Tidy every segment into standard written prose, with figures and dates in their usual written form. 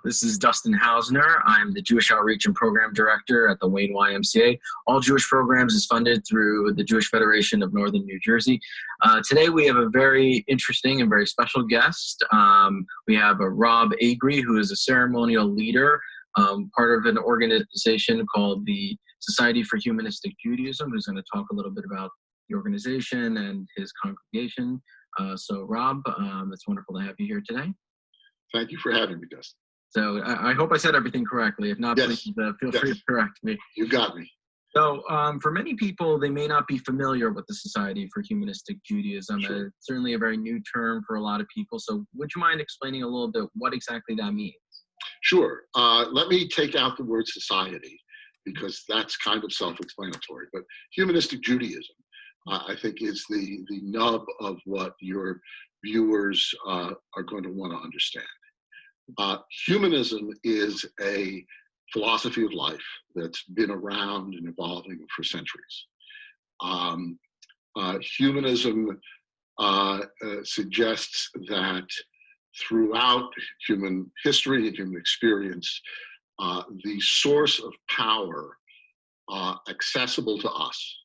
This is Dustin Hausner. I'm the Jewish Outreach and Program Director at the Wayne YMCA. All Jewish programs is funded through the Jewish Federation of Northern New Jersey. Today we have a very interesting and very special guest. We have Rob Agri, who is a ceremonial leader, part of an organization called the Society for Humanistic Judaism, who's going to talk a little bit about the organization and his congregation. So Rob, it's wonderful to have you here today. Thank you for having me, Dustin. So I hope I said everything correctly. If not, yes. Please feel free to correct me. You got me. So for many people, they may not be familiar with the Society for Humanistic Judaism. Sure. It's certainly a very new term for a lot of people. So would you mind explaining a little bit what exactly that means? Sure. Let me take out the word society, because that's kind of self-explanatory. But humanistic Judaism, I think, is the nub of what your viewers are going to want to understand. Humanism is a philosophy of life that's been around and evolving for centuries. Humanism suggests that throughout human history and human experience, the source of power accessible to us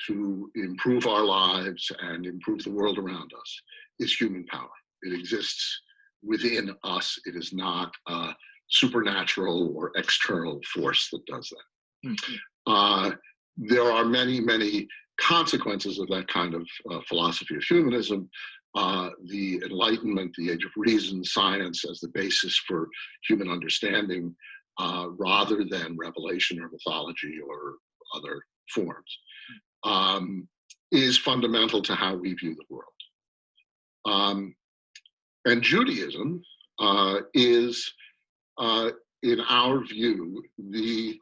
to improve our lives and improve the world around us is human power. It exists within us. It is not a supernatural or external force that does that. Mm-hmm. There are many, many consequences of that kind of philosophy of humanism. The Enlightenment, the Age of Reason, science as the basis for human understanding, rather than revelation or mythology or other forms, is fundamental to how we view the world. And Judaism is, in our view, the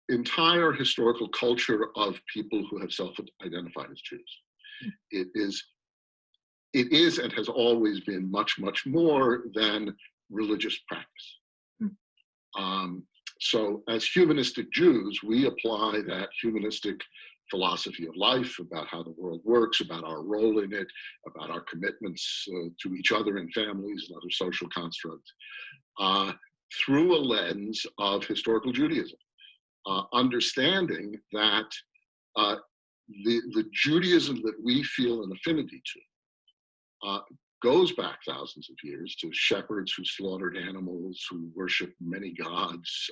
entire historical culture of people who have self-identified as Jews. It is and has always been much, much more than religious practice. So as humanistic Jews, we apply that humanistic philosophy of life about how the world works, about our role in it, about our commitments to each other and families and other social constructs, through a lens of historical Judaism, understanding that the Judaism that we feel an affinity to goes back thousands of years to shepherds who slaughtered animals, who worshiped many gods,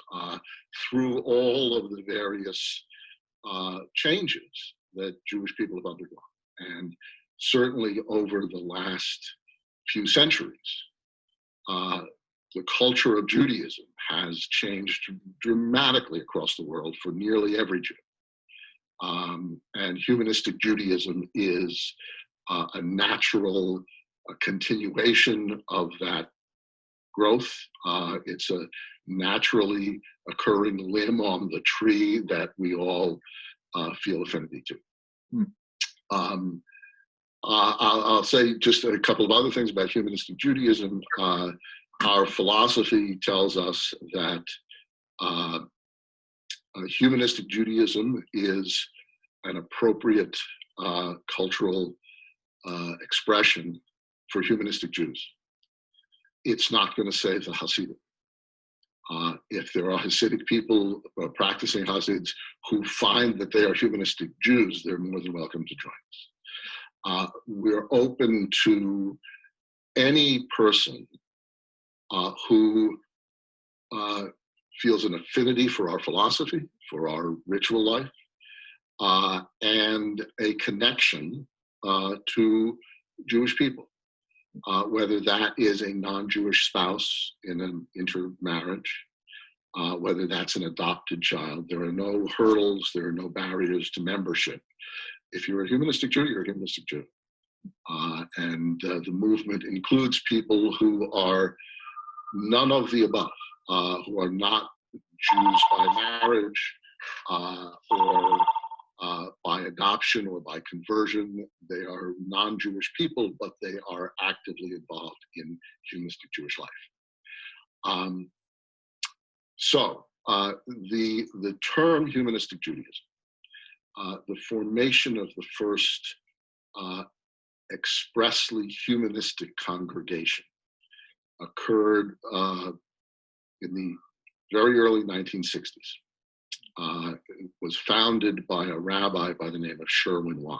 through all of the various changes that Jewish people have undergone. And certainly over the last few centuries, the culture of Judaism has changed dramatically across the world for nearly every Jew. And humanistic Judaism is a natural continuation of that growth. It's a naturally occurring limb on the tree that we all feel affinity to. I'll say just a couple of other things about humanistic Judaism. Our philosophy tells us that humanistic Judaism is an appropriate cultural expression for humanistic Jews. It's not going to save the Hasidim. If there are Hasidic people practicing Hasids who find that they are humanistic Jews, they're more than welcome to join us. We're open to any person who feels an affinity for our philosophy, for our ritual life, and a connection to Jewish people. Whether that is a non-Jewish spouse in an intermarriage, whether that's an adopted child, there are no hurdles, there are no barriers to membership. If you're a humanistic Jew, you're a humanistic Jew. And the movement includes people who are none of the above, who are not Jews by marriage or by adoption or by conversion. They are non-Jewish people, but they are actively involved in humanistic Jewish life. So the term humanistic Judaism, the formation of the first expressly humanistic congregation occurred in the very early 1960s. It was founded by a rabbi by the name of Sherwin Wine.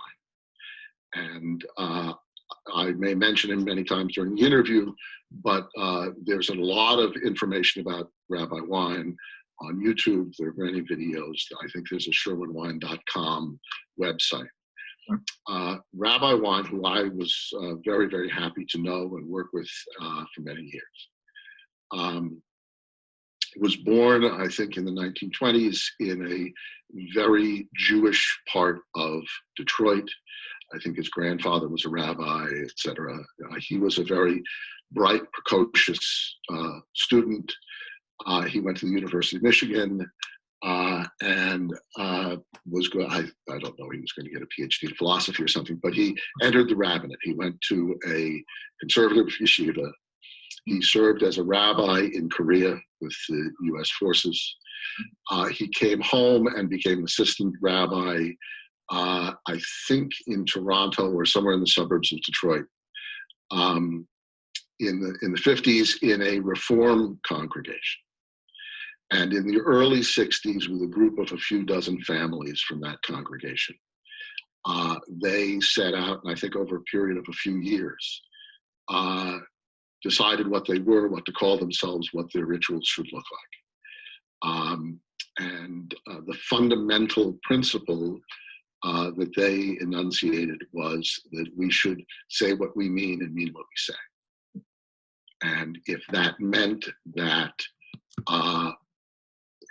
And I may mention him many times during the interview, but there's a lot of information about Rabbi Wine on YouTube. There are many videos. I think there's a sherwinwine.com website. Rabbi Wine, who I was very, very happy to know and work with for many years, was born, I think, in the 1920s in a very Jewish part of Detroit. I think his grandfather was a rabbi, etc. He was a very bright, precocious student. He went to the University of Michigan and was good. I don't know, he was going to get a PhD in philosophy or something, but he entered the rabbinate. He went to a conservative yeshiva. He served as a rabbi in Korea with the U.S. forces. He came home and became assistant rabbi, I think in Toronto or somewhere in the suburbs of Detroit, in the 50s in a Reform congregation. And in the early 60s, with a group of a few dozen families from that congregation, they set out, and I think over a period of a few years, decided what they were, what to call themselves, what their rituals should look like. And the fundamental principle that they enunciated was that we should say what we mean and mean what we say. And if that meant that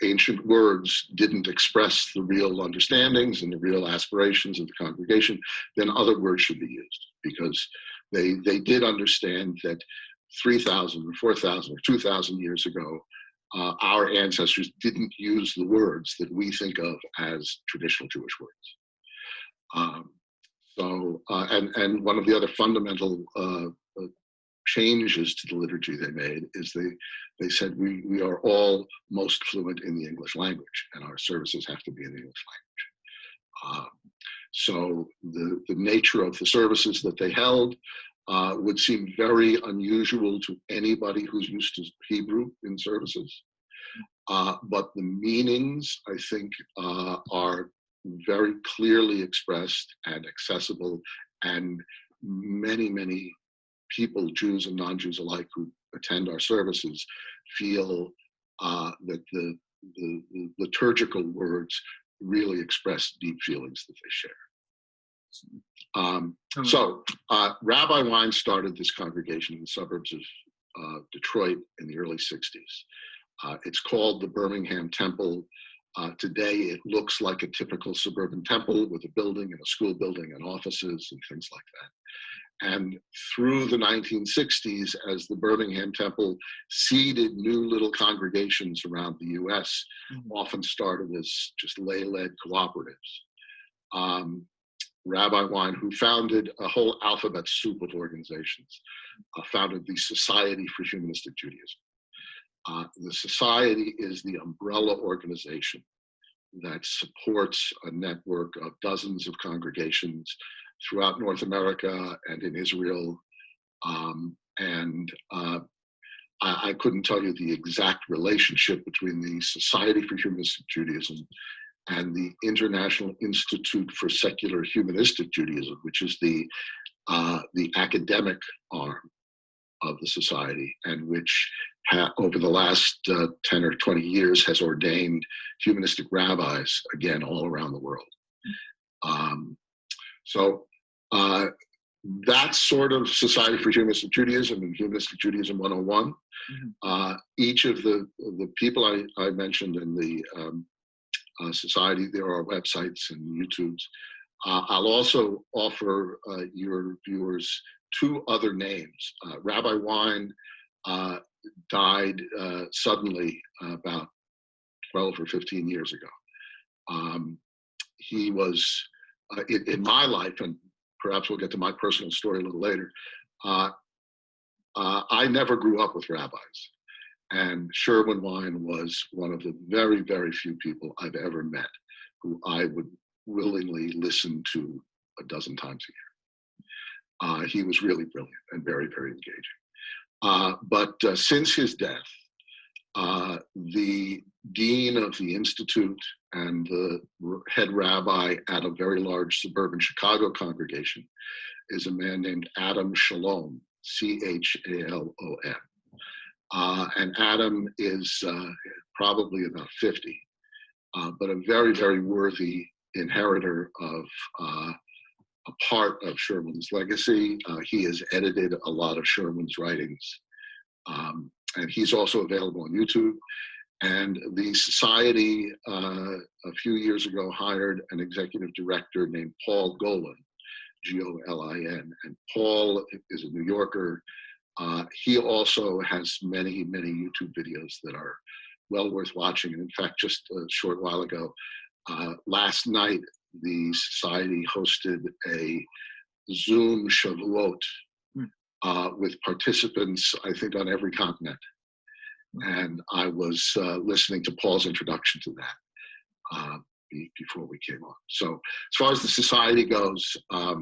ancient words didn't express the real understandings and the real aspirations of the congregation, then other words should be used, because they did understand that 3,000 or 4,000 or 2,000 years ago, our ancestors didn't use the words that we think of as traditional Jewish words. And one of the other fundamental changes to the liturgy they made is they said we are all most fluent in the English language, and our services have to be in the English language. So the nature of the services that they held would seem very unusual to anybody who's used to Hebrew in services. But the meanings, I think, are very clearly expressed and accessible, and many, many people, Jews and non-Jews alike, who attend our services feel that the liturgical words really express deep feelings that they share. So Rabbi Wine started this congregation in the suburbs of Detroit in the early 60s. It's called the Birmingham Temple. Today it looks like a typical suburban temple with a building and a school building and offices and things like that. And through the 1960s, as the Birmingham Temple seeded new little congregations around the US, often started as just lay-led cooperatives. Rabbi Wine, who founded a whole alphabet soup of organizations, founded the Society for Humanistic Judaism. The Society is the umbrella organization that supports a network of dozens of congregations throughout North America and in Israel. I couldn't tell you the exact relationship between the Society for Humanistic Judaism and the International Institute for Secular Humanistic Judaism, which is the academic arm of the society, and which over the last 10 or 20 years has ordained humanistic rabbis, again, all around the world. So that's sort of Society for Humanistic Judaism and Humanistic Judaism 101. Each of the people I mentioned in the society, there are websites and YouTubes. I'll also offer your viewers two other names. Rabbi Wine died suddenly about 12 or 15 years ago. He was, in my life, and perhaps we'll get to my personal story a little later, I never grew up with rabbis. And Sherwin Wine was one of the very, very few people I've ever met who I would willingly listen to a dozen times a year. He was really brilliant and very, very engaging. But since his death, the dean of the institute and the head rabbi at a very large suburban Chicago congregation is a man named Adam Shalom, Chalom. And Adam is probably about 50, but a very, very worthy inheritor of a part of Sherwin's legacy. He has edited a lot of Sherwin's writings, and he's also available on YouTube. And the society a few years ago hired an executive director named Paul Golan, Golin, and Paul is a New Yorker. He also has many, many YouTube videos that are well worth watching. And in fact, just a short while ago, last night, the society hosted a Zoom Shavuot with participants, I think, on every continent. And I was listening to Paul's introduction to that before we came on. So as far as the society goes, I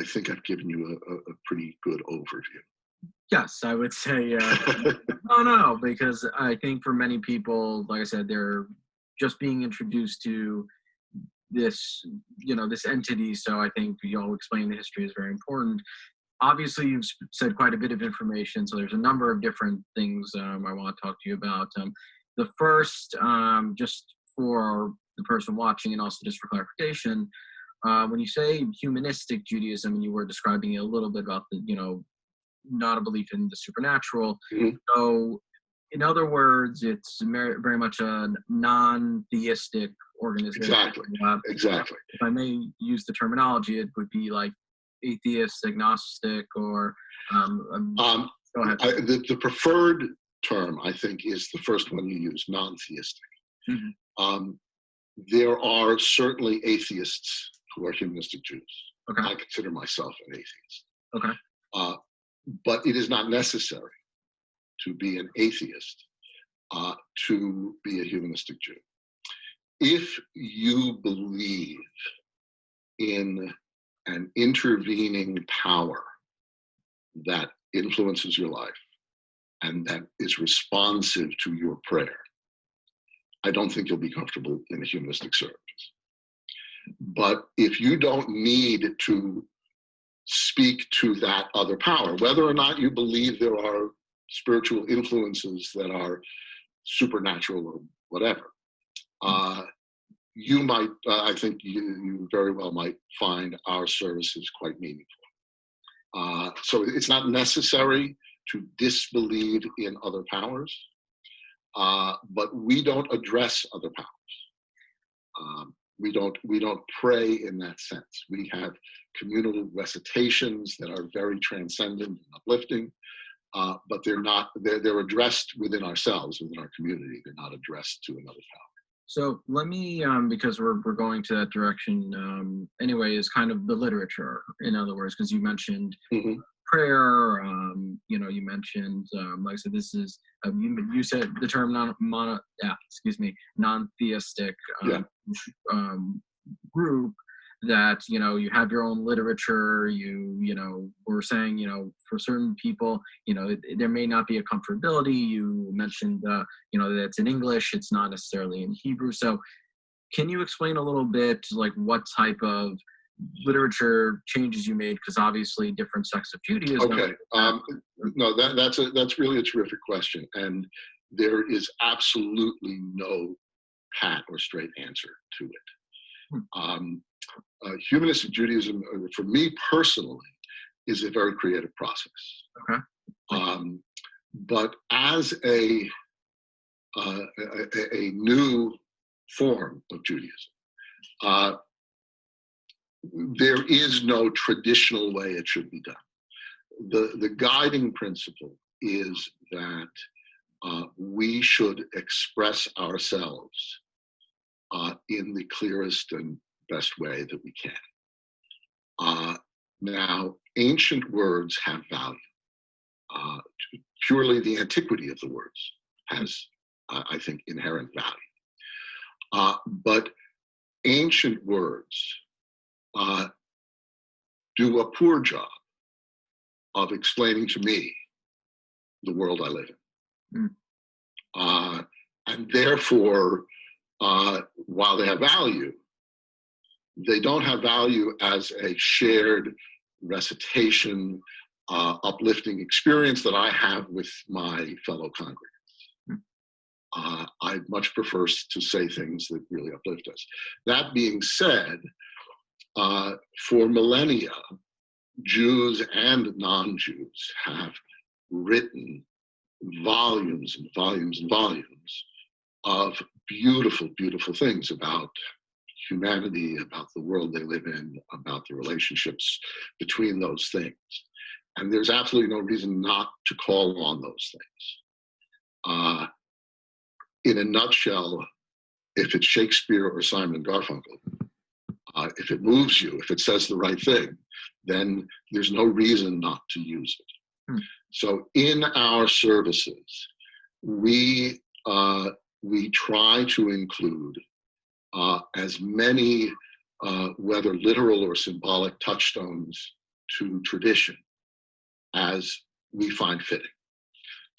think I've given you a pretty good overview. Yes, I would say, no, because I think for many people, like I said, they're just being introduced to this, this entity. So I think, explaining the history is very important. Obviously, you've said quite a bit of information, so there's a number of different things I want to talk to you about. The first, just for the person watching and also just for clarification, when you say humanistic Judaism, and you were describing it a little bit about the, not a belief in the supernatural. Mm-hmm. So, in other words, it's very much a non-theistic organization. Exactly. If I may use the terminology, it would be like atheist, agnostic, or go ahead. The preferred term, I think, is the first one you use, non-theistic. Mm-hmm. There are certainly atheists who are humanistic Jews. Okay. I consider myself an atheist. Okay. But it is not necessary to be an atheist to be a humanistic Jew. If you believe in an intervening power that influences your life and that is responsive to your prayer, I don't think you'll be comfortable in a humanistic service. But if you don't need to speak to that other power, whether or not you believe there are spiritual influences that are supernatural or whatever, you might, I think you very well might find our services quite meaningful. So it's not necessary to disbelieve in other powers, but we don't address other powers. We don't pray in that sense. We have communal recitations that are very transcendent and uplifting, but they're addressed within ourselves, within our community. They're not addressed to another power. So let me, because we're going to that direction anyway, is kind of the literature, in other words, because you mentioned Mm-hmm. prayer, you mentioned, like I said, this is, you said the term non-theistic group, that, you have your own literature, you were saying, for certain people, there may not be a comfortability. You mentioned, that it's in English, it's not necessarily in Hebrew. So can you explain a little bit, like, what type of literature changes you made? Because obviously different sects of Judaism. Okay. No, that's really a terrific question. And there is absolutely no pat or straight answer to it. Humanistic Judaism, for me personally, is a very creative process. Okay. But as a new form of Judaism, there is no traditional way it should be done. The guiding principle is that we should express ourselves in the clearest and best way that we can. Now, ancient words have value. Purely the antiquity of the words has, I think, inherent value. But ancient words do a poor job of explaining to me the world I live in. And therefore, while they have value, they don't have value as a shared recitation, uplifting experience that I have with my fellow congregants. I much prefer to say things that really uplift us. That being said, for millennia, Jews and non-Jews have written volumes and volumes and volumes of beautiful, beautiful things about humanity, about the world they live in, about the relationships between those things. And there's absolutely no reason not to call on those things. In a nutshell, if it's Shakespeare or Simon Garfunkel, if it moves you, if it says the right thing, then there's no reason not to use it. So in our services, we try to include as many, whether literal or symbolic, touchstones to tradition as we find fitting.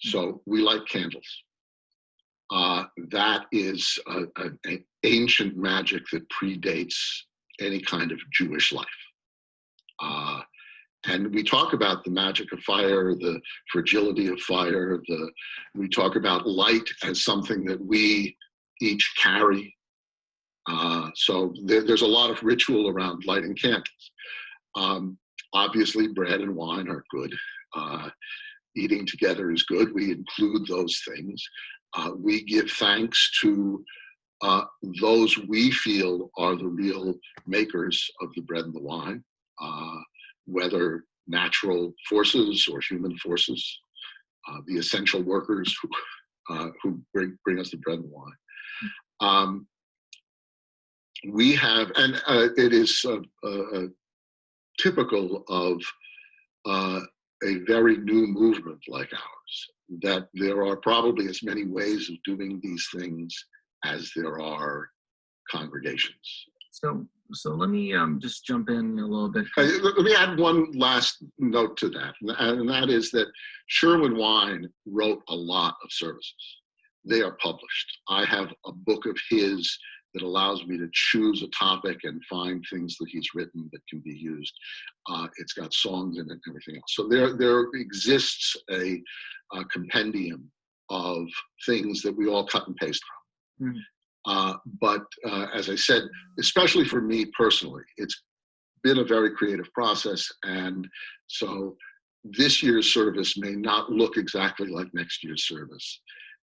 So we light candles. That is an ancient magic that predates any kind of Jewish life. And we talk about the magic of fire, the fragility of fire. We talk about light as something that we each carry. So there's a lot of ritual around lighting candles. Obviously, bread and wine are good. Eating together is good. We include those things. We give thanks to those we feel are the real makers of the bread and the wine. Whether natural forces or human forces, the essential workers who bring us the bread and wine. We have, and it is typical of a very new movement like ours, that there are probably as many ways of doing these things as there are congregations. So let me just jump in a little bit. Let me add one last note to that, and that is that Sherwin Wine wrote a lot of services. They are published. I have a book of his that allows me to choose a topic and find things that he's written that can be used. It's got songs in it and everything else. So there exists a compendium of things that we all cut and paste from. But as I said, especially for me personally, it's been a very creative process. And so this year's service may not look exactly like next year's service.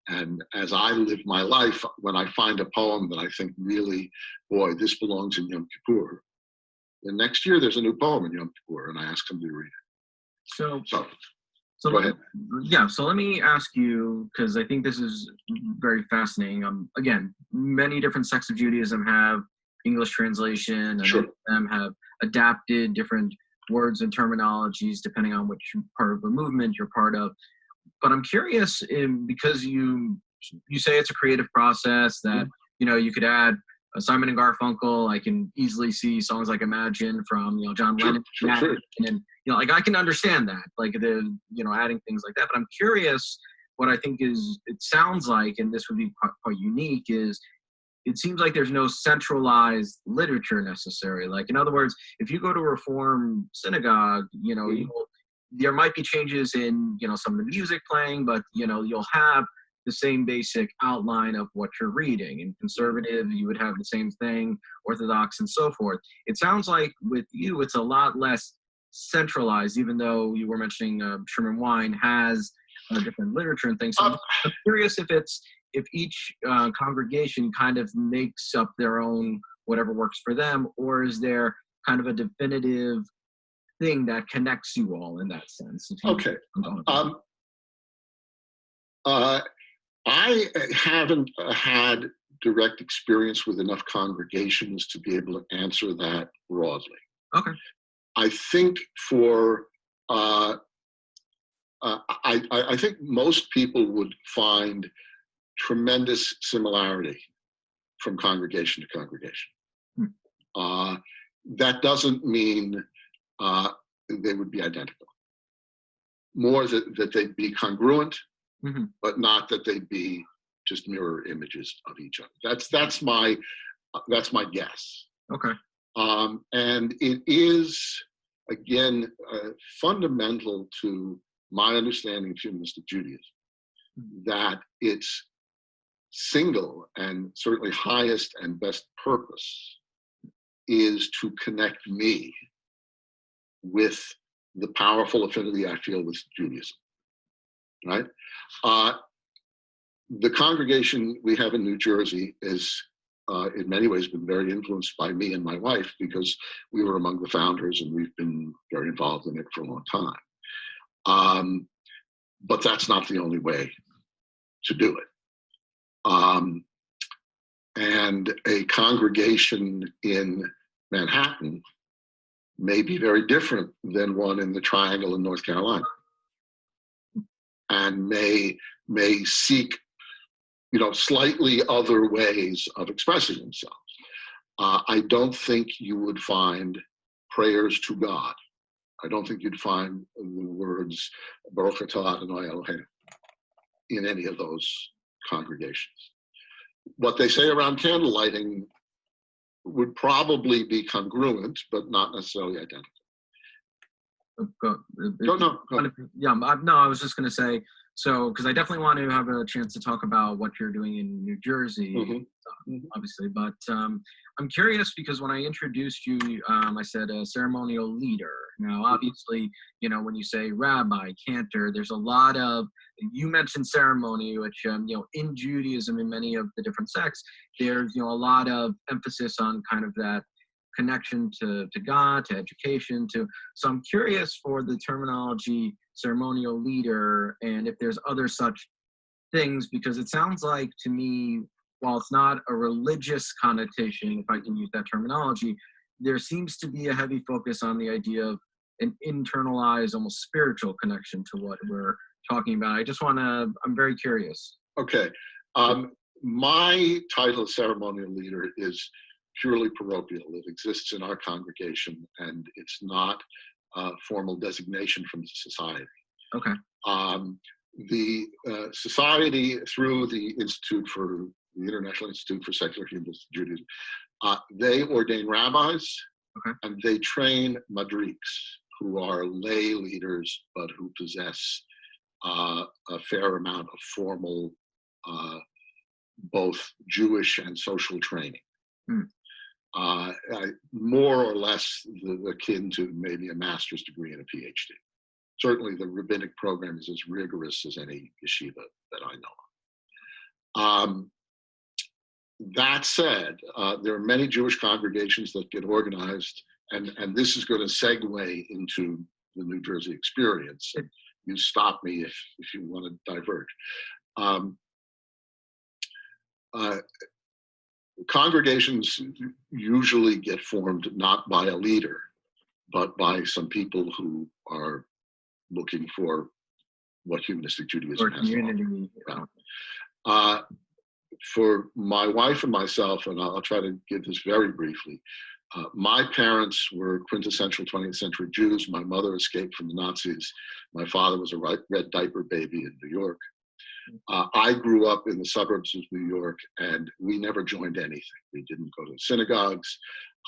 And as I live my life, when I find a poem that I think really, boy, this belongs in Yom Kippur, then next year there's a new poem in Yom Kippur, and I ask them to read it. So go ahead. Yeah, so let me ask you, because I think this is very fascinating. Again, many different sects of Judaism have English translation, and Sure. them have adapted different words and terminologies depending on which part of the movement you're part of. But I'm curious, because you say it's a creative process, that you could add Simon and Garfunkel. I can easily see songs like Imagine from John Lennon, sure. And like I can understand that, like the adding things like that. But I'm curious, what I think is it sounds like, and this would be quite unique, is it seems like there's no centralized literature necessary. Like, in other words, if you go to a Reform synagogue, there might be changes in some of the music playing, but you'll have the same basic outline of what you're reading. In conservative, you would have the same thing, Orthodox, and so forth. It sounds like with you, it's a lot less centralized, even though you were mentioning Sherman Wine has different literature and things. So I'm curious if each congregation kind of makes up their own whatever works for them, or is there kind of a definitive thing that connects you all in that sense? Okay. I haven't had direct experience with enough congregations to be able to answer that broadly. Okay. I think I think most people would find tremendous similarity from congregation to congregation. That doesn't mean they would be identical. more that they be congruent, Mm-hmm. but not that they be just mirror images of each other. That's my guess. Okay. And it is, again, fundamental to my understanding of humanistic Judaism, that its single and certainly highest and best purpose is to connect me with the powerful affinity I feel with Judaism, right? The congregation we have in New Jersey is, in many ways, been very influenced by me and my wife, because we were among the founders and we've been very involved in it for a long time. But that's not the only way to do it. And a congregation in Manhattan may be very different than one in the Triangle in North Carolina, and may seek, slightly other ways of expressing themselves. I don't think you would find prayers to God. I don't think you'd find the words Baruch atah Adonai Eloheinu in any of those congregations. What they say around candle lighting would probably be congruent, but not necessarily identical. No. Yeah, no, I was just going to say, so, because I definitely want to have a chance to talk about what you're doing in New Jersey, obviously, but I'm curious because when I introduced you, I said a ceremonial leader. Now, obviously, when you say rabbi, cantor, there's a lot of, you mentioned ceremony, which, in Judaism, in many of the different sects, there's, a lot of emphasis on kind of that connection to God, to education, so I'm curious for the terminology ceremonial leader, and if there's other such things, because it sounds like to me, while it's not a religious connotation, if I can use that terminology, there seems to be a heavy focus on the idea of an internalized, almost spiritual connection to what we're talking about. I'm very curious. Okay. My title of ceremonial leader is purely parochial. It exists in our congregation, and it's not a formal designation from the society. Okay. The society, through the International Institute for Secular Humanistic Judaism, they ordain rabbis, okay, and they train madriks, who are lay leaders, but who possess a fair amount of formal, both Jewish and social training. More or less akin to maybe a master's degree and a PhD. Certainly the rabbinic program is as rigorous as any yeshiva that I know of. That said, there are many Jewish congregations that get organized, and this is going to segue into the New Jersey experience. You stop me if you want to diverge. Congregations usually get formed not by a leader, but by some people who are looking for what humanistic Judaism has to offer. For my wife and myself, and I'll try to give this very briefly, my parents were quintessential 20th century Jews. My mother escaped from the Nazis. My father was a red diaper baby in New York. I grew up in the suburbs of New York, and we never joined anything. We didn't go to synagogues.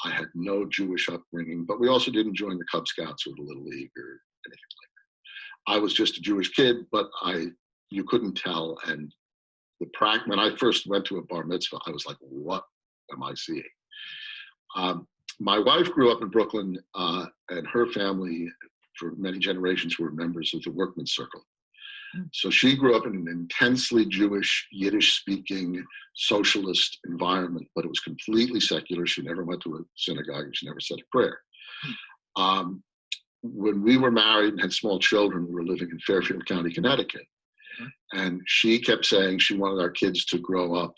I had no Jewish upbringing, but we also didn't join the Cub Scouts or the Little League or anything like that. I was just a Jewish kid, but you couldn't tell. And when I first went to a bar mitzvah, I was like, what am I seeing? My wife grew up in Brooklyn, and her family, for many generations, were members of the Workmen's Circle. So she grew up in an intensely Jewish, Yiddish-speaking, socialist environment, but it was completely secular. She never went to a synagogue, and she never said a prayer. When we were married and had small children, we were living in Fairfield County, Connecticut. And she kept saying she wanted our kids to grow up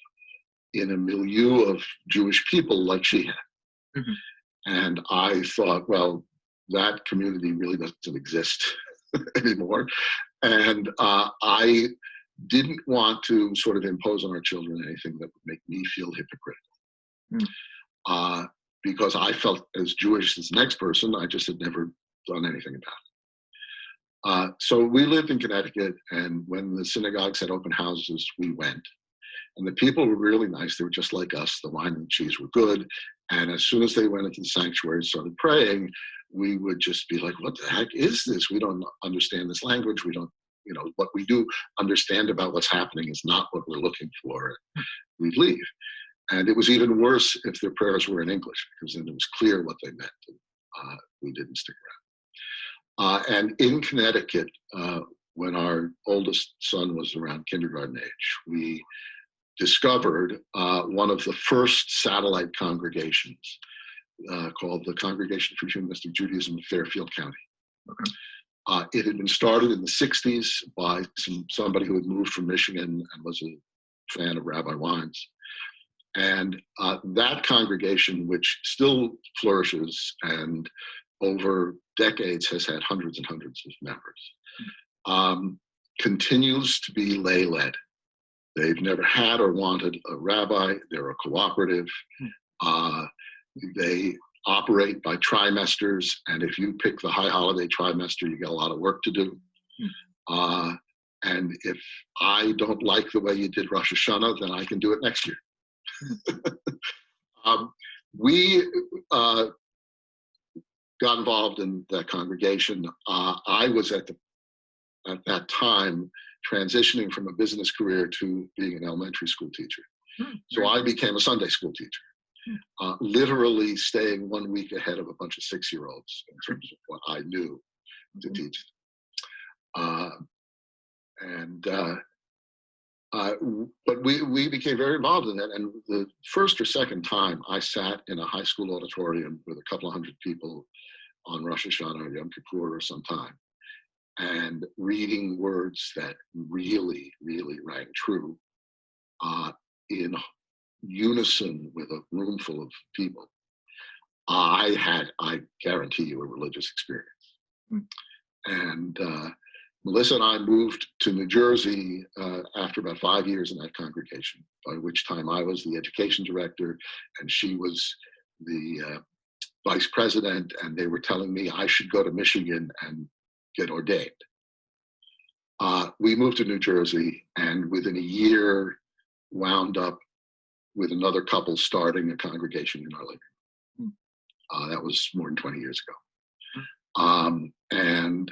in a milieu of Jewish people like she had. And I thought, well, that community really doesn't exist anymore. And I didn't want to sort of impose on our children anything that would make me feel hypocritical. Because I felt as Jewish as the next person, I just had never done anything So we lived in Connecticut, and when the synagogues had open houses, we went. And the people were really nice. They were just like us. The wine and the cheese were good. And as soon as they went into the sanctuary and started praying, we would just be like, what the heck is this? We don't understand this language. We don't, what we do understand about what's happening is not what we're looking for. We'd leave. And it was even worse if their prayers were in English, because then it was clear what they meant. And, we didn't stick around. And in Connecticut, when our oldest son was around kindergarten age, we discovered one of the first satellite congregations called the Congregation for Humanistic Judaism in Fairfield County. Okay. It had been started in the 60s by somebody who had moved from Michigan and was a fan of Rabbi Wines. And that congregation, which still flourishes and over decades has had hundreds and hundreds of members, continues to be lay-led. They've never had or wanted a rabbi. They're a cooperative. They operate by trimesters, and if you pick the high holiday trimester, you get a lot of work to do. And if I don't like the way you did Rosh Hashanah, then I can do it next year. We got involved in that congregation. I was at that time transitioning from a business career to being an elementary school teacher. So I became a Sunday school teacher, literally staying 1 week ahead of a bunch of 6-year-olds in terms of what I knew to teach. But we became very involved in that. And the first or second time I sat in a high school auditorium with a couple of hundred people on Rosh Hashanah or Yom Kippur or sometime, and reading words that really, really rang true in unison with a room full of people, I guarantee you, a religious experience. And Melissa and I moved to New Jersey after about 5 years in that congregation, by which time I was the education director and she was the vice president, and they were telling me I should go to Michigan and get ordained. We moved to New Jersey, and within a year wound up with another couple starting a congregation in our living room. That was more than 20 years ago. And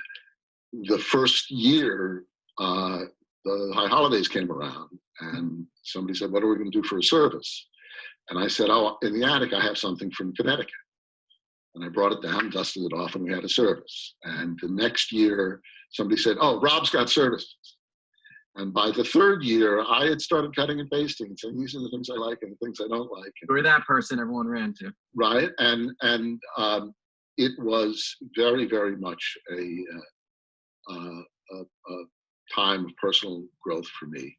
the first year, the high holidays came around, and somebody said, what are we going to do for a service? And I said, oh, in the attic, I have something from Connecticut. And I brought it down, dusted it off, and we had a service. And the next year, somebody said, oh, Rob's got services. And by the third year, I had started cutting and pasting and saying, these are the things I like and the things I don't like. You were that person everyone ran to. Right. And it was very, very much a time of personal growth for me,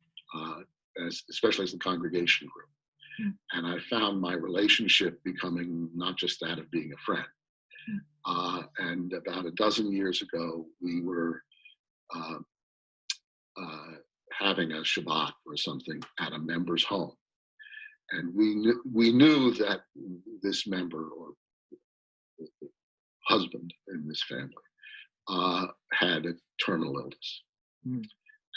especially as the congregation grew. And I found my relationship becoming not just that of being a friend. And about a dozen years ago, we were having a Shabbat or something at a member's home. And we knew that this member, or husband in this family, had a terminal illness.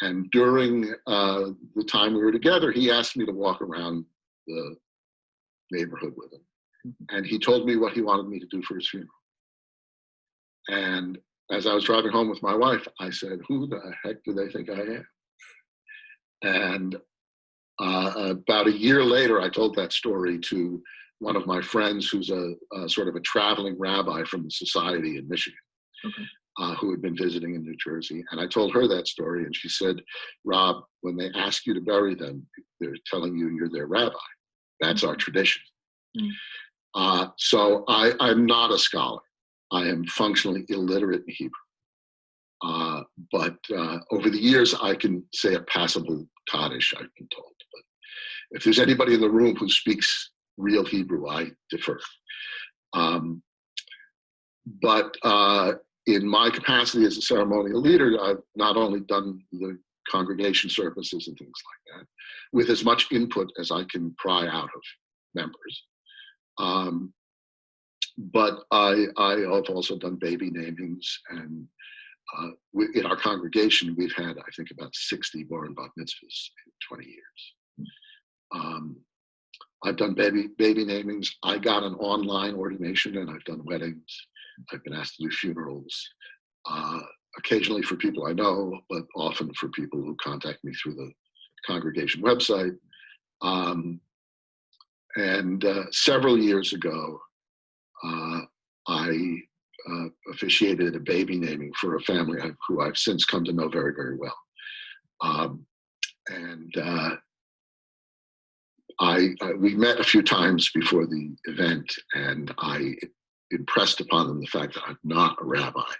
And during the time we were together, he asked me to walk around the neighborhood with him. And he told me what he wanted me to do for his funeral. And as I was driving home with my wife, I said, who the heck do they think I am? And about a year later, I told that story to one of my friends who's a sort of a traveling rabbi from the society in Michigan, who had been visiting in New Jersey. And I told her that story, and she said, Rob, when they ask you to bury them, they're telling you you're their rabbi. That's our tradition. So I'm not a scholar. I am functionally illiterate in Hebrew. But over the years, I can say a passable Kaddish, I've been told. But if there's anybody in the room who speaks real Hebrew, I defer. But in my capacity as a ceremonial leader, I've not only done the congregation services and things like that, with as much input as I can pry out of members. But I have also done baby namings and in our congregation, we've had, I think, about 60 bar and bat mitzvahs in 20 years. I've done baby namings. I got an online ordination, and I've done weddings. I've been asked to do funerals, occasionally for people I know, but often for people who contact me through the congregation website. And several years ago, I officiated a baby naming for a family who I've since come to know very, very well. We met a few times before the event, and I impressed upon them the fact that I'm not a rabbi.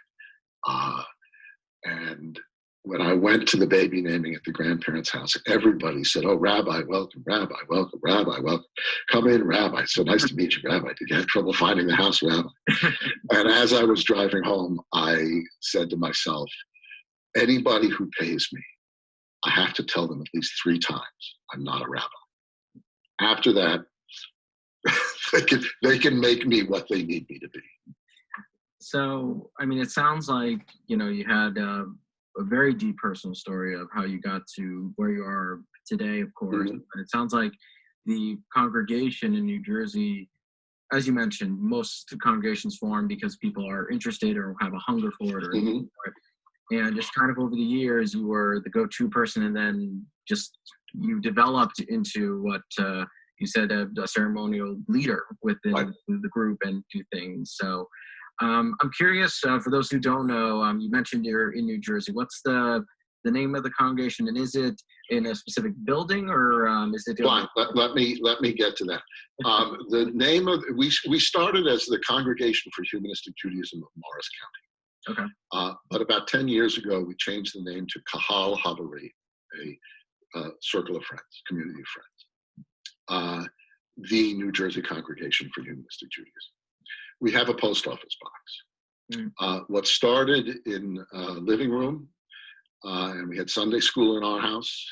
And when I went to the baby naming at the grandparents' house, everybody said, "Oh, Rabbi, welcome, Rabbi, welcome, Rabbi, welcome. Come in, Rabbi. So nice to meet you, Rabbi. Did you have trouble finding the house, Rabbi?" And as I was driving home, I said to myself, anybody who pays me, I have to tell them at least 3 times I'm not a rabbi. After that, they can make me what they need me to be. So, I mean, it sounds like, you had a very deep personal story of how you got to where you are today, of course. Mm-hmm. But it sounds like the congregation in New Jersey, as you mentioned, most congregations form because people are interested or have a hunger for it. And just kind of over the years, you were the go-to person, and then just you developed into what you said, a ceremonial leader within the group and do things. So I'm curious, for those who don't know, you mentioned you're in New Jersey. What's the name of the congregation, and is it in a specific building, or is it? Fine. Let me get to that. The name of we started as the Congregation for Humanistic Judaism of Morris County. Okay. But about 10 years ago, we changed the name to Kahal Chaverim, a circle of friends, community of friends. The New Jersey Congregation for Humanistic Judaism. We have a post office box. What started in a living room, and we had Sunday school in our house,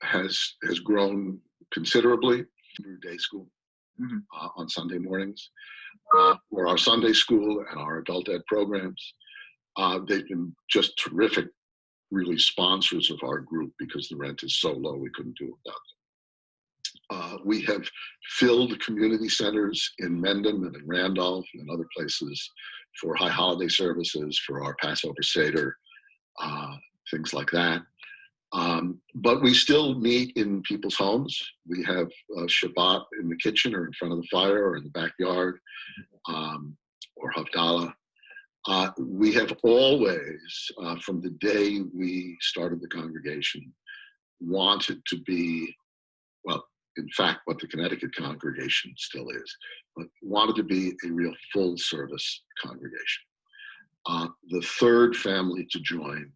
has grown considerably through day school on Sunday mornings, or our Sunday school and our adult ed programs. They've been just terrific, really, sponsors of our group because the rent is so low we couldn't do it without them. We have filled community centers in Mendham and in Randolph and other places for high holiday services, for our Passover Seder, things like that. But we still meet in people's homes. We have Shabbat in the kitchen or in front of the fire or in the backyard, or Havdalah. We have always, from the day we started the congregation, wanted to be, well, in fact, what the Connecticut congregation still is, but wanted to be a real full service congregation. The third family to join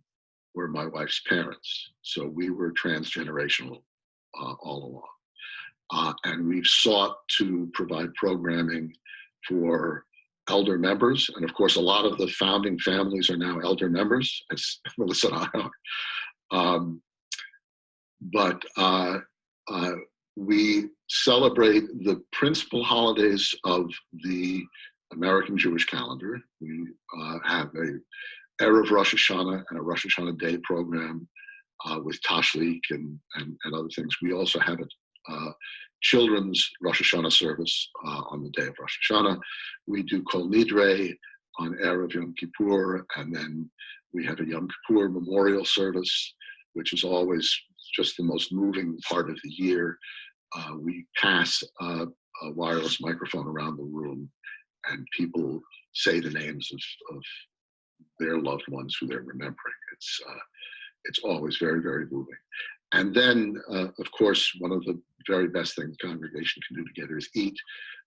were my wife's parents. So we were transgenerational all along. And we've sought to provide programming for elder members. And of course, a lot of the founding families are now elder members, as Melissa and I are. But we celebrate the principal holidays of the American Jewish calendar. We have a Erev Rosh Hashanah and a Rosh Hashanah Day program with Tashlik and other things. We also have a children's Rosh Hashanah service on the day of Rosh Hashanah. We do Kol Nidre on Erev Yom Kippur, and then we have a Yom Kippur memorial service, which is always just the most moving part of the year. We pass a wireless microphone around the room, and people say the names of their loved ones who they're remembering. It's always very, very moving. And then, of course, one of the very best things the congregation can do together is eat.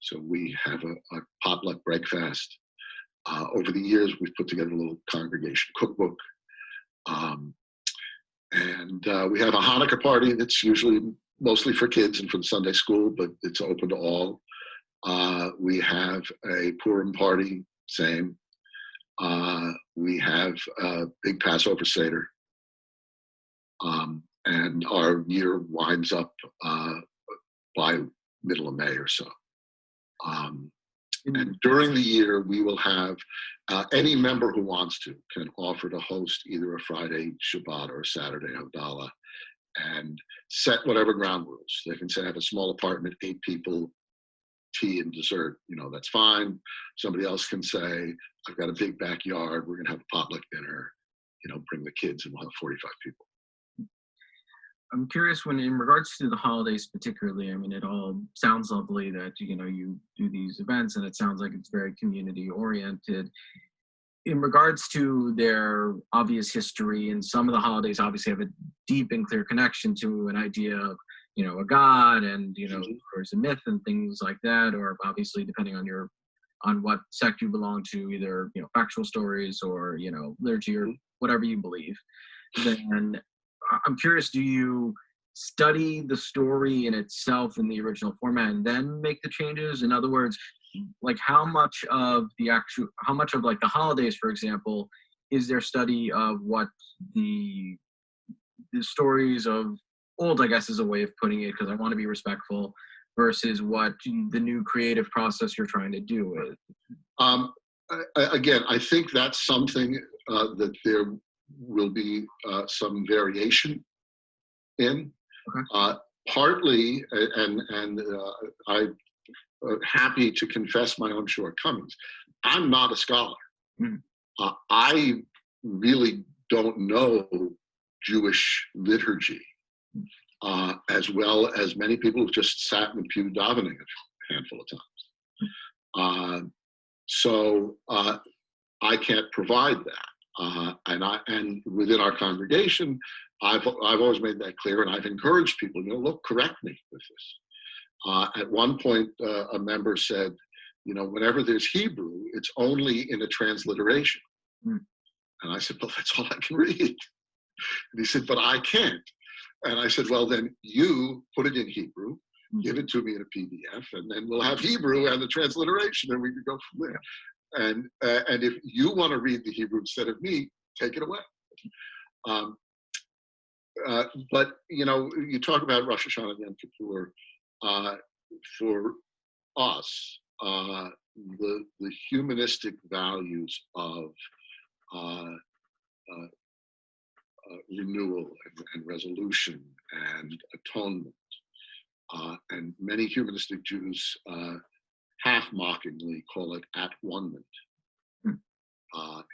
So we have a potluck breakfast. Over the years, we've put together a little congregation cookbook. And we have a Hanukkah party that's usually mostly for kids and for the Sunday school, but it's open to all. We have a Purim party, same. We have a big Passover Seder. And our year winds up by middle of May or so. And during the year, we will have any member who wants to can offer to host either a Friday Shabbat or a Saturday Havdalah and set whatever ground rules. They can say, I have a small apartment, 8 people, tea and dessert, that's fine. Somebody else can say, I've got a big backyard, we're going to have a potluck dinner, bring the kids and we'll have 45 people. I'm curious when, in regards to the holidays particularly, I mean, it all sounds lovely that, you do these events and it sounds like it's very community oriented. In regards to their obvious history, and some of the holidays obviously have a deep and clear connection to an idea of, a God and, there's a myth and things like that, or obviously depending on what sect you belong to, either, factual stories or, liturgy or whatever you believe. Then I'm curious, do you study the story in itself in the original format and then make the changes? In other words, like how much of like the holidays, for example, is there study of what the stories of old, I guess is a way of putting it, because I want to be respectful, versus what the new creative process you're trying to do with? Again, I think that's something that there will be some variation in. Okay. Partly, and I'm happy to confess my own shortcomings. I'm not a scholar. I really don't know Jewish liturgy as well as many people who've just sat in the pew davening a handful of times. So I can't provide that. And within our congregation, I've always made that clear, and I've encouraged people, look, correct me with this. At one point, a member said, whenever there's Hebrew, it's only in a transliteration. And I said, well, that's all I can read. And he said, but I can't. And I said, well, then you put it in Hebrew, give it to me in a PDF, and then we'll have Hebrew and the transliteration, and we can go from there. And if you want to read the Hebrew instead of me, take it away. But, you talk about Rosh Hashanah and Yom Kippur. For us, the humanistic values of renewal and resolution and atonement, and many humanistic Jews half-mockingly call it at-one-ment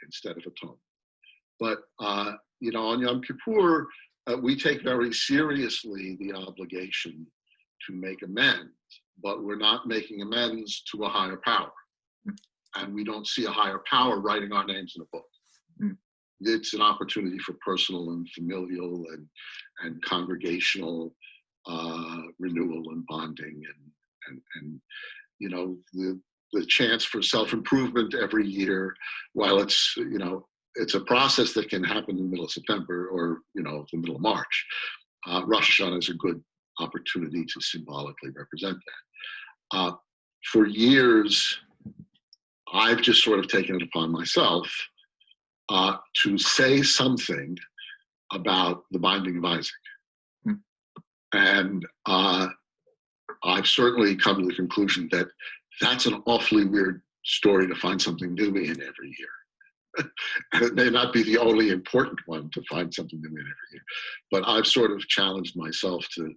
instead of atonement. But, on Yom Kippur, we take very seriously the obligation to make amends, but we're not making amends to a higher power. And we don't see a higher power writing our names in a book. It's an opportunity for personal and familial and congregational renewal and bonding and the chance for self-improvement every year, while it's a process that can happen in the middle of September or the middle of March. Rosh Hashanah is a good opportunity to symbolically represent that. For years, I've just sort of taken it upon myself to say something about the binding of Isaac. And I've certainly come to the conclusion that that's an awfully weird story to find something new in every year. And it may not be the only important one to find something new in every year, but I've sort of challenged myself to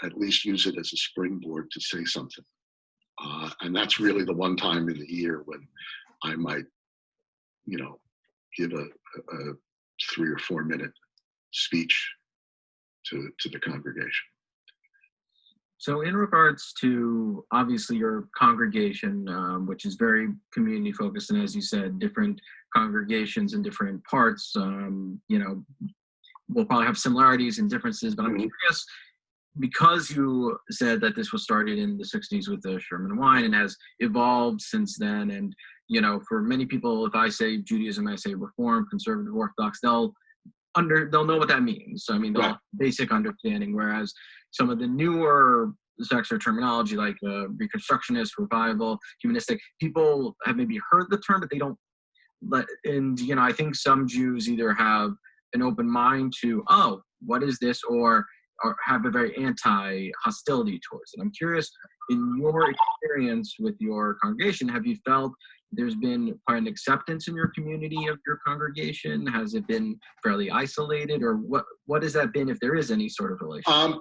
at least use it as a springboard to say something. And that's really the one time in the year when I might, give a 3 or 4 minute speech to the congregation. So in regards to, obviously, your congregation, which is very community focused, and as you said, different congregations in different parts, will probably have similarities and differences, but I'm curious, because you said that this was started in the 60s with the Sherman wine and has evolved since then, and for many people, if I say Judaism, I say Reform, Conservative, Orthodox, they'll know what that means. So, I mean, they'll have basic understanding, whereas some of the newer sects or terminology like Reconstructionist, Revival, Humanistic, people have maybe heard the term, but they don't. And I think some Jews either have an open mind to, oh, what is this, or have a very anti-hostility towards it. I'm curious, in your experience with your congregation, have you felt there's been quite an acceptance in your community of your congregation? Has it been fairly isolated, or what has that been, if there is any sort of relationship?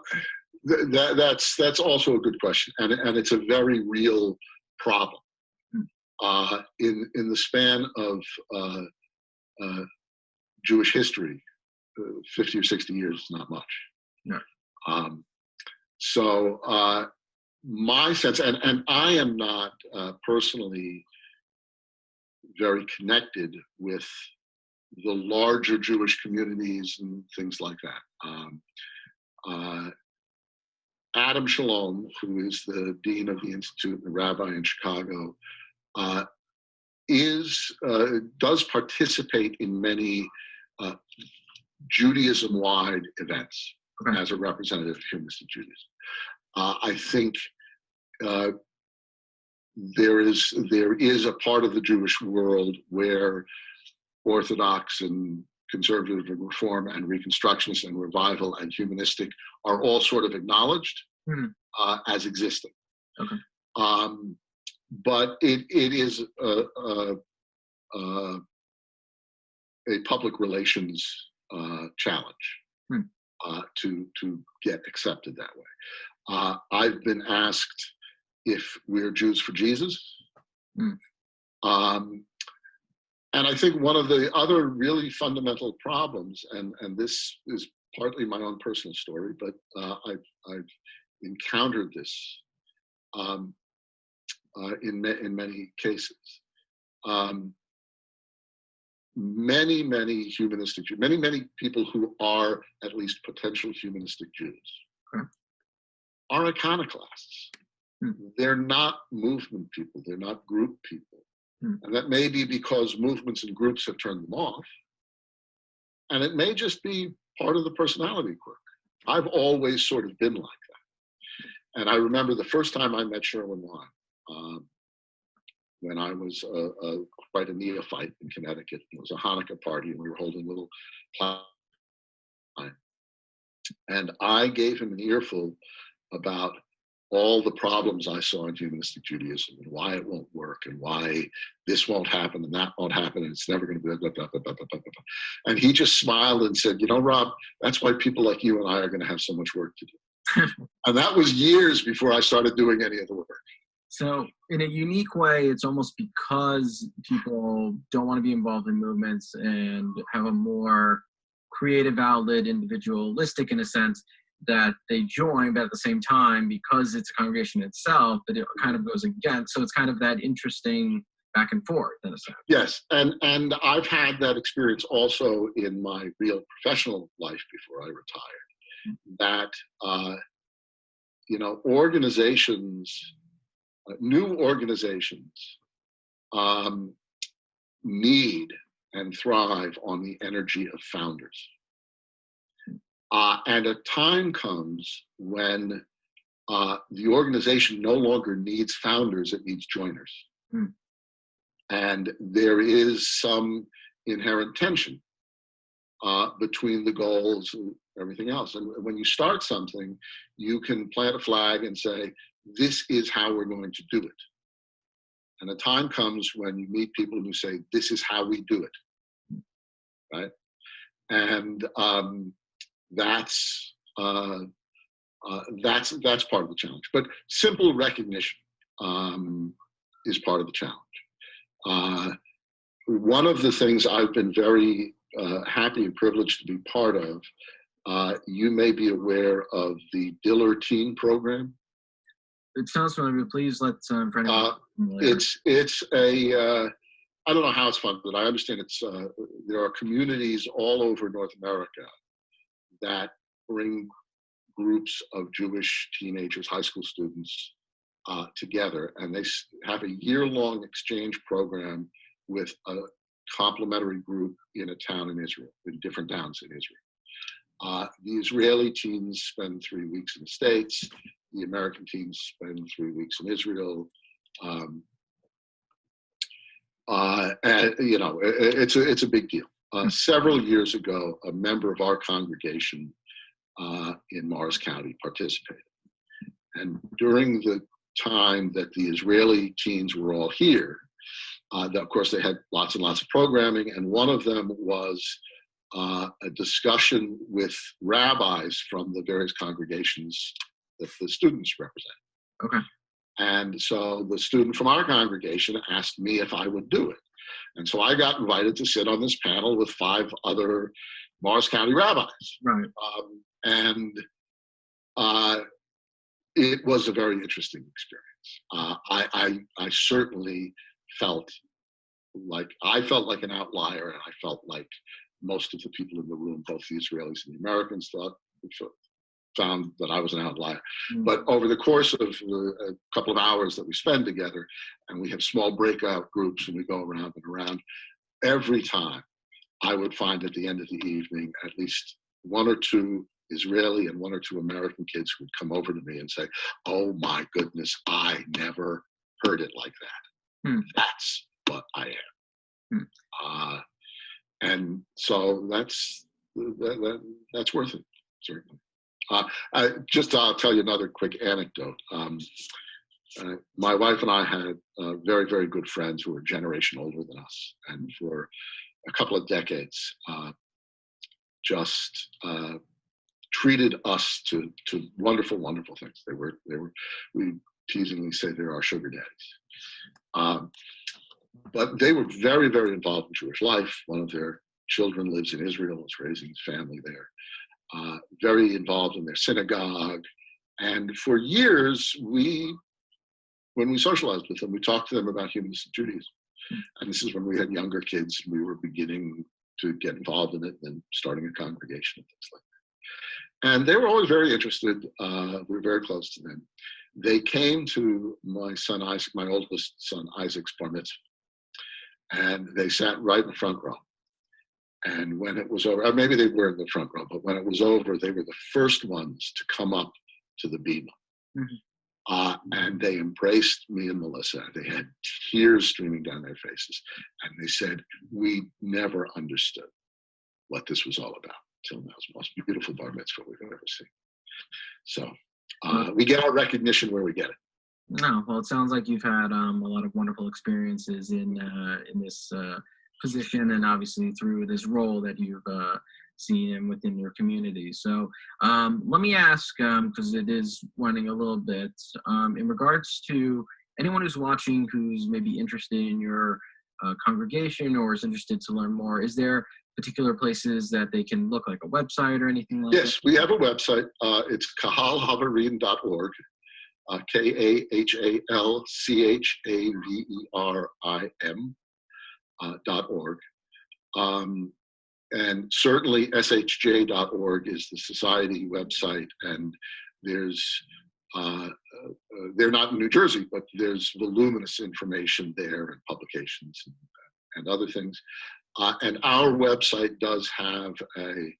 That's also a good question, and it's a very real problem. In the span of Jewish history, 50 or 60 years is not much. No. So my sense, and I am not personally very connected with the larger Jewish communities and things like that. Adam Shalom, who is the dean of the Institute, the rabbi in Chicago, does participate in many Judaism-wide events as a representative of Humanistic Judaism. I think there is a part of the Jewish world where Orthodox and conservative and reform and reconstructionist and revival and humanistic are all sort of acknowledged as existing. Okay. But it is a public relations challenge to get accepted that way. I've been asked if we're Jews for Jesus. And I think one of the other really fundamental problems, and this is partly my own personal story, but I've encountered this in many cases. Many humanistic Jews, many people who are at least potential humanistic Jews are iconoclasts. They're not movement people. They're not group people. And that may be because movements and groups have turned them off. And it may just be part of the personality quirk. I've always sort of been like that. And I remember the first time I met Sherwin Wine, when I was quite a neophyte in Connecticut. It was a Hanukkah party, and we were holding little plaques. And I gave him an earful about all the problems I saw in humanistic Judaism and why it won't work and why this won't happen and that won't happen and it's never going to be blah, blah, blah, blah, blah, blah, blah. And he just smiled and said, you know, Rob, that's why people like you and I are going to have so much work to do. And that was years before I started doing any of the work. So in a unique way, it's almost because people don't want to be involved in movements and have a more creative outlet, individualistic in a sense, that they join, but at the same time, because it's a congregation itself, that it kind of goes against. So it's kind of that interesting back and forth in a sense. Yes, and I've had that experience also in my real professional life before I retired. That organizations, new organizations, need and thrive on the energy of founders. And a time comes when the organization no longer needs founders, it needs joiners. And there is some inherent tension between the goals and everything else. And when you start something, you can plant a flag and say, this is how we're going to do it. And a time comes when you meet people who say, this is how we do it, right? And that's part of the challenge. But simple recognition is part of the challenge. One of the things I've been very happy and privileged to be part of, you may be aware of the Diller Teen Program. It sounds familiar. Please let it's a I don't know how it's funded. I understand there are communities all over North America that bring groups of Jewish teenagers, high school students together, and they have a year-long exchange program with a complementary group in a town in Israel, in different towns in Israel. The Israeli teens spend 3 weeks in the States. The American teens spend 3 weeks in Israel. And, it's a big deal. Several years ago, a member of our congregation in Morris County participated. And during the time that the Israeli teens were all here, of course, they had lots and lots of programming, and one of them was a discussion with rabbis from the various congregations that the students represent. Okay. And so the student from our congregation asked me if I would do it. And so I got invited to sit on this panel with 5 other Morris County rabbis. Right. And it was a very interesting experience. I certainly felt like an outlier, and I felt like most of the people in the room, both the Israelis and the Americans, found that I was an outlier. Mm-hmm. But over the course of a couple of hours that we spend together, and we have small breakout groups, and we go around and around, every time I would find at the end of the evening at least 1 or 2 Israeli and 1 or 2 American kids who would come over to me and say, "Oh my goodness, I never heard it like that. Hmm. That's what I am." Hmm. And so that's worth it, certainly. I'll tell you another quick anecdote. My wife and I had very, very good friends who were a generation older than us, and for a couple of decades, just treated us to wonderful, wonderful things. We teasingly say they're our sugar daddies. But they were very, very involved in Jewish life. One of their children lives in Israel, is raising his family there. Very involved in their synagogue. And for years, when we socialized with them, we talked to them about Humanistic Judaism. And this is when we had younger kids, and we were beginning to get involved in it and starting a congregation and things like that. And they were always very interested. We were very close to them. They came to my son Isaac, my oldest son Isaac's bar mitzvah, and they sat right in the front row. And when it was over, maybe they were in the front row, but when it was over, they were the first ones to come up to the bima. Mm-hmm. And they embraced me and Melissa. They had tears streaming down their faces. And they said, "We never understood what this was all about till now. It's the most beautiful bar mitzvah we've ever seen." So we get our recognition where we get it. No, well, it sounds like you've had a lot of wonderful experiences in this position, and obviously through this role that you've seen and within your community. So let me ask, because it is running a little bit, in regards to anyone who's watching who's maybe interested in your congregation or is interested to learn more, is there particular places that they can look, like a website or anything like that? Yes, we have a website. It's kahalchaverim.org. KahalChaverim.org. And certainly shj.org is the society website, and there's they're not in New Jersey, but there's voluminous information there and publications and other things. And our website does have a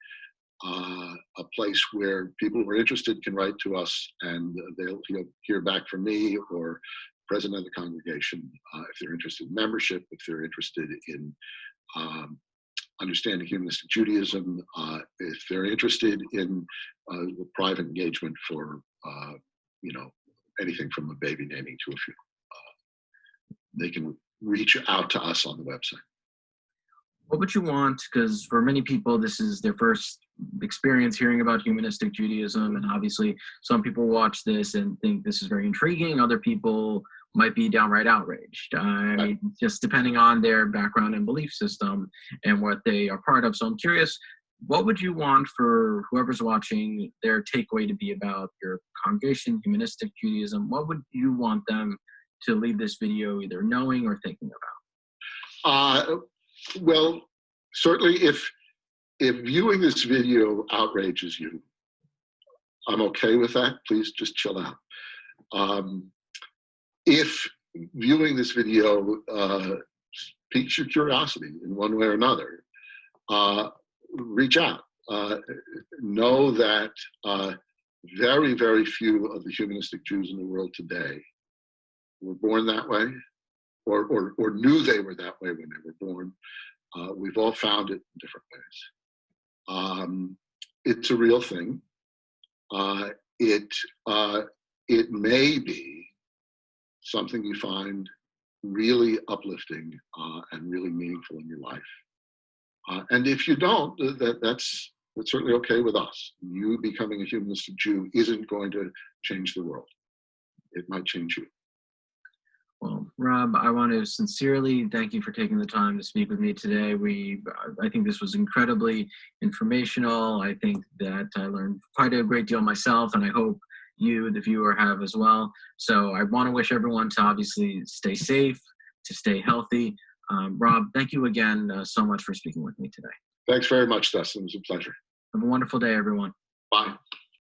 place where people who are interested can write to us, and they'll hear back from me or president of the congregation if they're interested in membership, if they're interested in understanding Humanistic Judaism, if they're interested in private engagement for anything from a baby naming to a funeral. They can reach out to us on the website. What would you want, because for many people this is their first experience hearing about Humanistic Judaism, and obviously some people watch this and think this is very intriguing, other people might be downright outraged. I mean, just depending on their background and belief system and what they are part of. So I'm curious, what would you want for whoever's watching, their takeaway to be about your congregation, Humanistic Judaism? What would you want them to leave this video either knowing or thinking about? Well, certainly if viewing this video outrages you, I'm okay with that. Please just chill out. If viewing this video piques your curiosity in one way or another, reach out. Know that very, very few of the humanistic Jews in the world today were born that way, or knew they were that way when they were born. We've all found it in different ways. It's a real thing. It may be something you find really uplifting and really meaningful in your life. And if you don't, that's certainly okay with us. You becoming a humanistic Jew isn't going to change the world. It might change you. Well, Rob, I want to sincerely thank you for taking the time to speak with me today. I think this was incredibly informational. I think that I learned quite a great deal myself, and I hope you, the viewer, have as well. So I want to wish everyone to obviously stay safe, to stay healthy. Rob, thank you again so much for speaking with me today. Thanks very much, Dustin. It was a pleasure. Have a wonderful day, everyone. Bye.